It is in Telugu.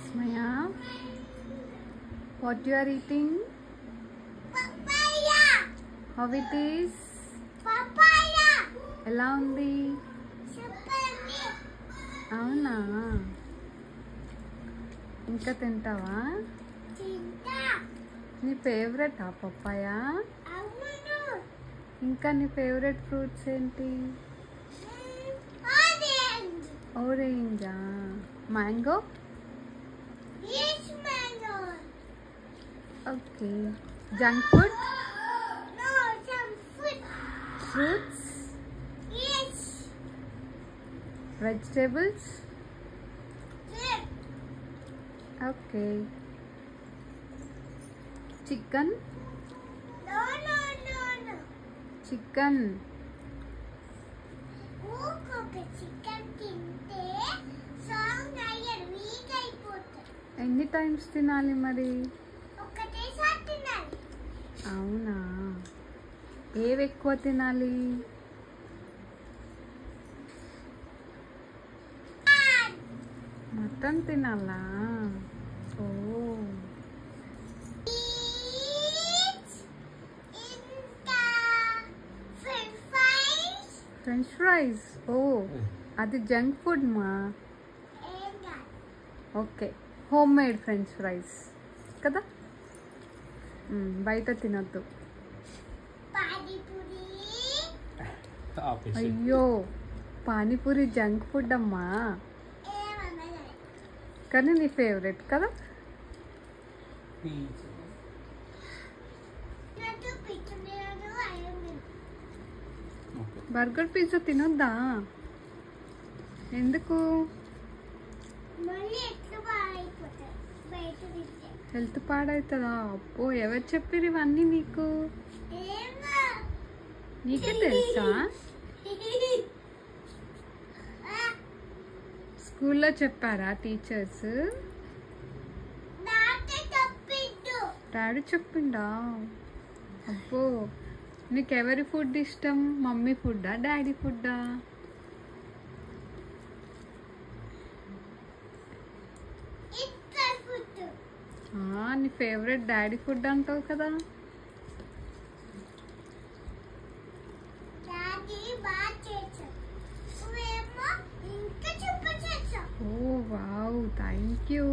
Smaya, what you are eating? Papaya. How it is? Papaya. ఎలా ఉంది? Super. అవునా? ఇంకా తింటావా? Tinta. నీ ఫేవరెట్ పప్పాయ? Avunu. ఇంకా నీ ఫేవరెట్ ఫ్రూట్స్ ఏంటి? Orange. ఆరెంజా? Mango? Yes, mango. Okay. Junk food? No, some fruit. Fruits? Yes. Vegetables? Yes. Okay. Chicken? No, no, no, no. Chicken. ఒక్కొక్క చికెన్ తింటే సాంగ్ అయ్యారు వీక్ అయిపోతుంది. ఎన్ని టైమ్స్ తినాలి మరి? ఒకటేసారి తినాలి. అవునా? ఏవి ఎక్కువ తినాలి? మటన్ తినాలా? ఓ, ఇంకా ఫ్రెంచ్ ఫ్రైస్ ఫ్రెంచ్ ఫ్రైస్. ఓ, అది జంక్ ఫుడ్ మా. ఏం కాదు. Okay, home made French fries కదా. బయట తినొద్దు. పానీపూరి. అయ్యో, పానీపూరి జంక్ ఫుడ్ అమ్మా, ఏమన్నది? కానీ నీ ఫేవరెట్ కదా. నాకు పిచ్చులేదు అయ్యింది. బర్గర్ పిజ్జా తినొద్దా? ఎందుకు? మళ్ళీ ఎట్లు బాగైపోతాయి బయట తింటే. హెల్త్ పాడవుతుందా? అబ్బో, ఎవరు చెప్పారు ఇవన్నీ నీకు? ఏమో. నీకే తెలుసా? స్కూల్లో చెప్పారా టీచర్స్? నాకే తప్పిద్దు. డాడీ చెప్పిండా? అబ్బో, నీకు ఎవరి ఫుడ్ ఇష్టం? మమ్మీ ఫుడ్డా, డాడీ ఫుడ్డా? ఇక్కడ పుట్టు. నీ ఫేవరెట్ డాడీ ఫుడ్ అంటావు కదా. డాడీ బాగా చేశావు. నువ్వేమో ఇంకా చూప చేసావు. ఓ వావ్, థ్యాంక్ యూ.